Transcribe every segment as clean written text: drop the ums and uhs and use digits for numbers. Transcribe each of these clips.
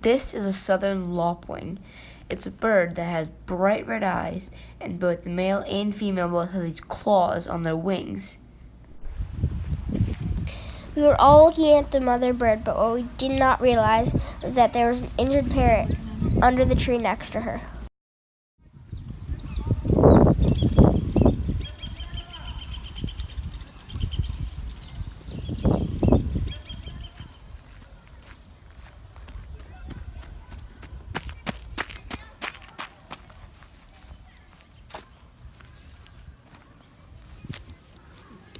This is a southern lapwing. It's a bird that has bright red eyes, and both the male and female both have these claws on their wings. We were all looking at the mother bird, but what we did not realize was that there was an injured parrot under the tree next to her.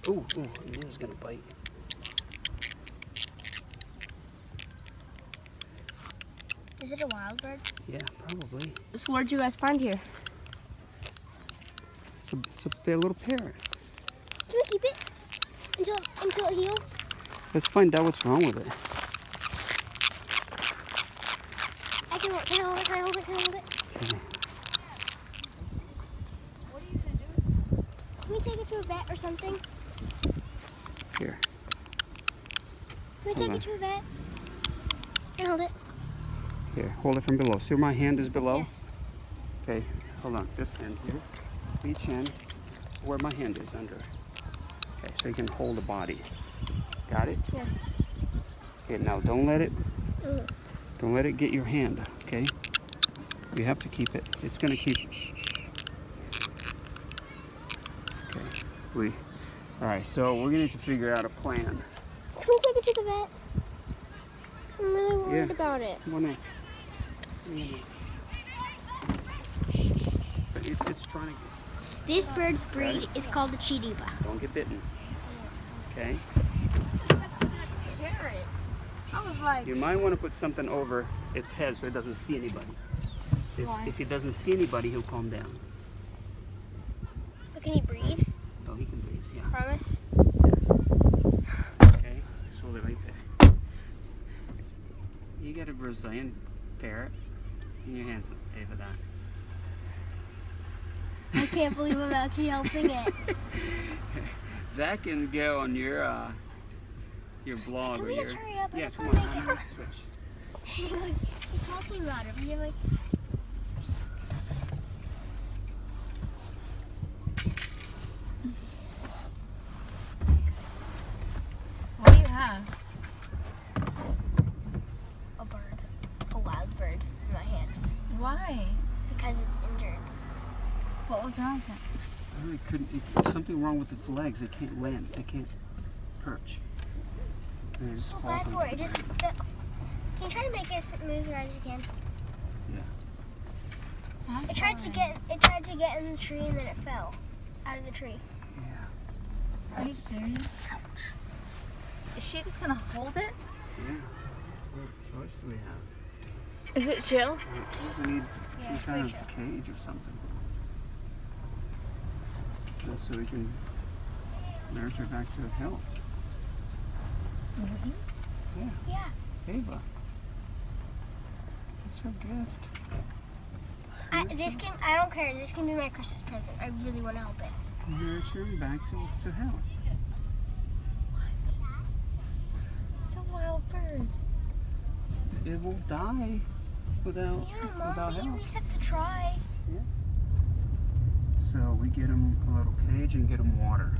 Ooh, I knew it was gonna bite. Is it a wild bird? Yeah, probably. So what did you guys find here? It's a little parrot. Can we keep it until it heals? Let's find out what's wrong with it. Can I hold it? Okay. What are you gonna do? Can we take it to a vet or something? Here. Can we take it to a vet? Can I hold it? Here, hold it from below. See where my hand is below? Yes. Okay, hold on. This hand here. Each hand where my hand is under. Okay, so you can hold the body. Got it? Yes. Okay, now don't let it get your hand, okay? You have to keep it. It's gonna keep. Okay. Alright, so we're gonna need to figure out a plan. Can we take it to the vet? I'm really worried about it. Come on in. But it's trying to get. This bird's breed is called the Chidiba. Don't get bitten. Okay? I was like, You might want to put something over its head so it doesn't see anybody. If he doesn't see anybody, he'll calm down. But can he breathe? Oh, he can breathe, yeah. Promise? Okay, just hold it right there. You got a Brazilian parrot in your hands, Ava, that. I can't believe I'm actually helping it. That can go on your blog Can or we your. just hurry up? I Yeah, just come wanna on, make it. I'm gonna switch. You're talking about it. You're like, what do you have? a bird. A wild bird in my hands. Why? Because it's injured. What was wrong with it? I really couldn't. There's something wrong with its legs. It can't land. It can't perch. And it just So falls bad on for the it. Just ground. can you try to make it move as right as you can? Yeah. It tried to get in the tree and then it fell out of the tree. Yeah. Are you serious? Is she just gonna hold it? Yeah. What choice do we have? Is it chill? We need Yeah, some it's kind of pretty cage or something. So we can nurse her back to health. Yeah. Ava. That's her gift. I don't care. This can be my Christmas present. I really want to help it. Nurse her back to health. It's a wild bird. It won't die without Yeah, Mom, without but you at help. least have to try. So we get him a little cage and get him water.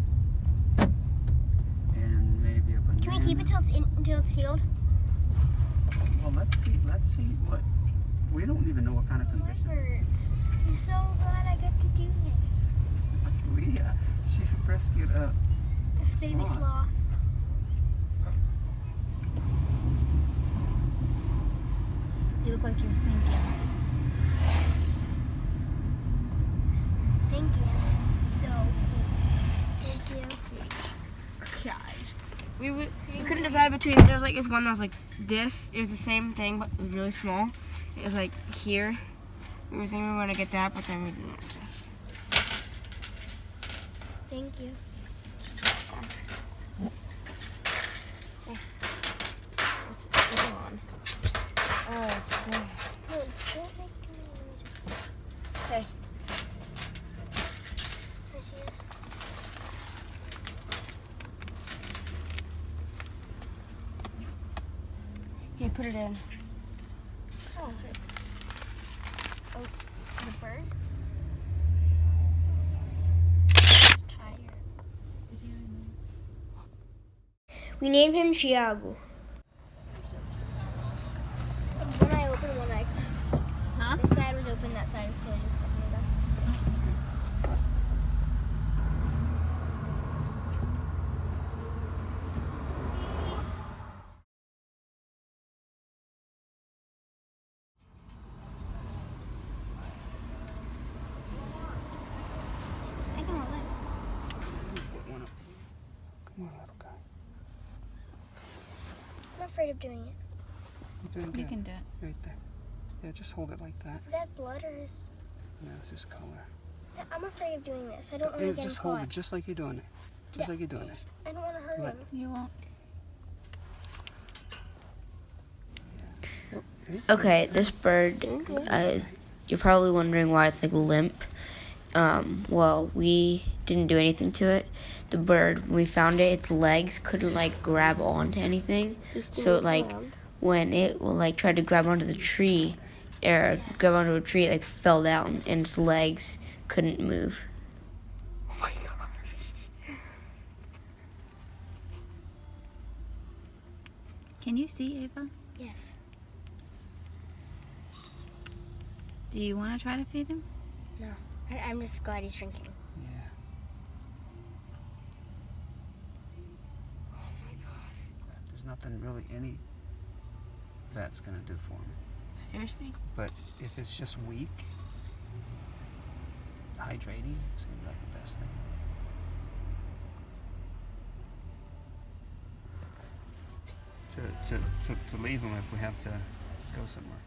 And maybe a banana. Can we keep it until it's healed? Well, let's see what. We don't even know what kind of condition. Birds. I'm so glad I get to do this. Leah, she rescued a This baby sloth. sloth. You look like you're thinking. Thank you. This is so cool. Thank you. We couldn't decide between. There was like this one that was like this. It was the same thing, but it was really small. It was like here. We were thinking we were gonna get that, but then we didn't. Thank you. What's it still on? Oh, it's still. No, don't make too many noises. Okay. Can I see this? Here, put it in. Oh, the bird? He's tired. We named him Chiago. One eye open, one eye closed. Huh? This side was open, that side was closed. Just something like that. I can hold it. Put one up. Come on, little guy. I'm afraid of doing it. You're doing good. You can do it. Right there. Yeah, just hold it like that. Is that blood or is... No, it's just color. I'm afraid of doing this. I don't want to Yeah, get just caught. hold it just like you're doing it. Just like you're doing it. I don't want to hurt What? him. You won't. Okay, this bird, you're probably wondering why it's like limp. Well, we didn't do anything to it. The bird, when we found it, its legs couldn't like grab onto anything. So like when it will like try to grab onto the tree, or grab onto a tree, it like fell down and its legs couldn't move. Oh my gosh. Can you see, Ava? Yes. Do you want to try to feed him? No. I'm just glad he's drinking. Yeah. Oh my God. There's nothing really any vet's gonna do for him. Seriously? But if it's just weak, hydrating seems like the best thing. To leave him if we have to go somewhere.